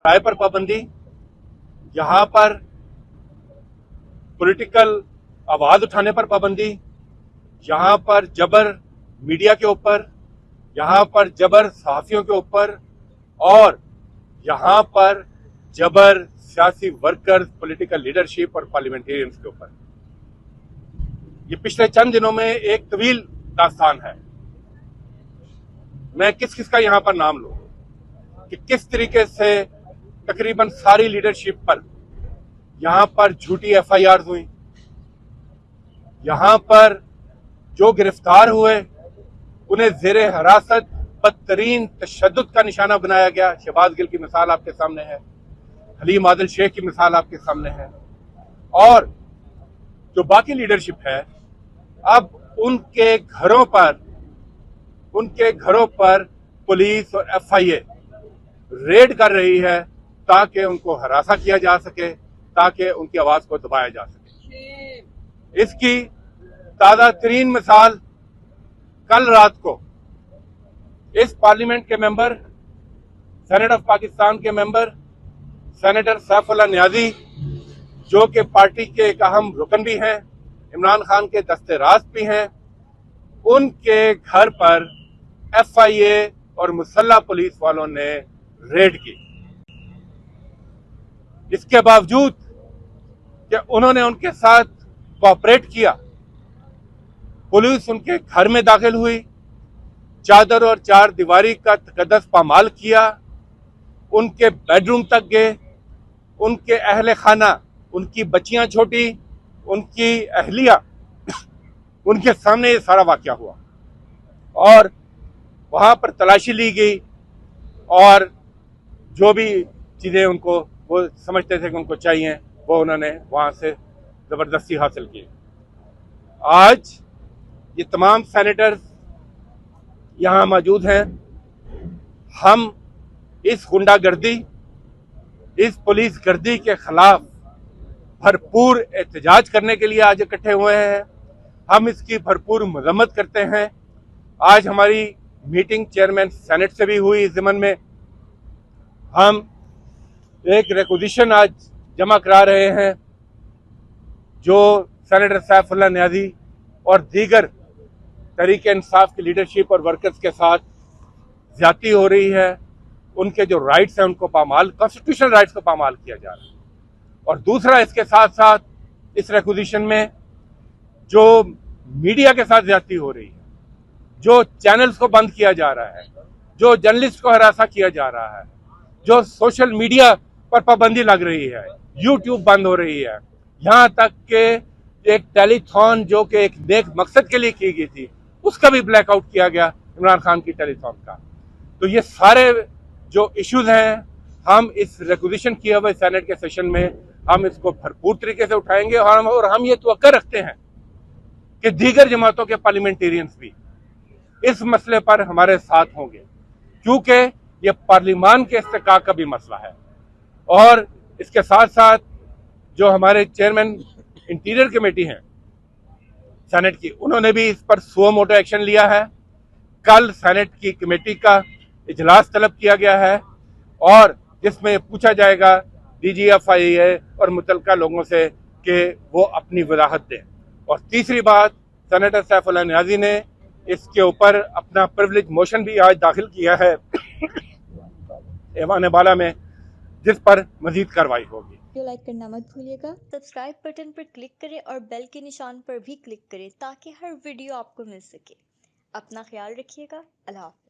राय पर पाबंदी, यहाँ पर पॉलिटिकल आवाज उठाने पर पाबंदी, यहाँ पर जबर मीडिया के ऊपर, यहाँ पर जबर सहाफियों के ऊपर और यहाँ पर जबर सियासी वर्कर्स, पॉलिटिकल लीडरशिप और पार्लियामेंटेरियंस के ऊपर। ये पिछले चंद दिनों में एक तवील दास्तान है। मैं किस किस का यहाँ पर नाम लूं कि किस तरीके से तकरीबन सारी लीडरशिप पर यहाँ पर झूठी एफआईआर हुई, यहाँ पर जो गिरफ्तार हुए उन्हें जेरे हिरासत बदतरीन तशद्दुद का निशाना बनाया गया। शहबाज गिल की मिसाल आपके सामने है, हलीम आदिल शेख की मिसाल आपके सामने है, और जो बाकी लीडरशिप है अब उनके घरों पर पुलिस और एफआईए रेड कर रही है ताकि उनको हरासा किया जा सके, ताकि उनकी आवाज को दबाया जा सके। इसकी ताजा तरीन मिसाल कल रात को इस पार्लियामेंट के मेंबर, सेनेट ऑफ पाकिस्तान के मेंबर सेनेटर सैफुल्लाह नियाजी, जो कि पार्टी के एक अहम रुकन भी हैं, इमरान खान के दस्ते रास्त भी हैं, उनके घर पर एफआईए और मुसल्लह पुलिस वालों ने रेड की। इसके बावजूद कि उन्होंने उनके साथ कोऑपरेट किया, पुलिस उनके घर में दाखिल हुई, चादर और चार दीवारी का तकद्दस पामाल किया, उनके बेडरूम तक गए, उनके अहले खाना, उनकी बच्चियां छोटी, उनकी अहलिया, उनके सामने ये सारा वाकया हुआ और वहां पर तलाशी ली गई और जो भी चीजें उनको वो समझते थे कि उनको चाहिए वो उन्होंने वहां से जबरदस्ती हासिल की। आज ये तमाम सेनेटर्स यहाँ मौजूद हैं। हम इस गुंडागर्दी, इस पुलिस गर्दी के खिलाफ भरपूर एहतजाज करने के लिए आज इकट्ठे हुए हैं। हम इसकी भरपूर मजम्मत करते हैं। आज हमारी मीटिंग चेयरमैन सेनेट से भी हुई। इस ज़िमन में हम एक रिक्वेजिशन आज जमा करा रहे हैं जो सेनेटर सैफुल्लाह नियाजी और दीगर तहरीक इंसाफ की लीडरशिप और वर्कर्स के साथ ज्यादती हो रही है। उनके जो राइट्स हैं उनको पामाल, कॉन्स्टिट्यूशनल राइट्स को पामाल किया जा रहा है। और दूसरा, इसके साथ साथ इस रिक्वेजिशन में जो मीडिया के साथ ज्यादती हो रही है, जो चैनल्स को बंद किया जा रहा है, जो जर्नलिस्ट को हरासा किया जा रहा है, जो सोशल मीडिया पर पाबंदी लग रही है, यूट्यूब बंद हो रही है, यहाँ तक कि एक टेलीथॉन जो कि एक नेक मकसद के लिए की गई थी उसका भी ब्लैकआउट किया गया, इमरान खान की टेलीथॉन का। तो ये सारे जो इश्यूज हैं, हम इस रिक्वेजिशन किए हुए सेनेट के सेशन में हम इसको भरपूर तरीके से उठाएंगे और हम ये तवक्को रखते हैं कि दीगर जमातों के पार्लियामेंटेरियंस भी इस मसले पर हमारे साथ होंगे, क्योंकि ये पार्लियामान के इस्तेकाक का भी मसला है। और इसके साथ साथ जो हमारे चेयरमैन इंटीरियर कमेटी हैं सेनेट की, उन्होंने भी इस पर सुओ मोटो एक्शन लिया है। कल सेनेट की कमेटी का इजलास तलब किया गया है और जिसमें पूछा जाएगा डीजीएफआईए और मुतलका लोगों से कि वो अपनी वजाहत दें। और तीसरी बात, सेनेटर सैफुल्लाह नियाजी ने इसके ऊपर अपना प्रिविलेज मोशन भी आज दाखिल किया है ऐवान बाला में, जिस पर मजीद कार्रवाई होगी। वीडियो लाइक करना मत भूलिएगा, सब्सक्राइब बटन पर क्लिक करें और बेल के निशान पर भी क्लिक करें ताकि हर वीडियो आपको मिल सके। अपना ख्याल रखिएगा। अल्लाह हाफ़िज़।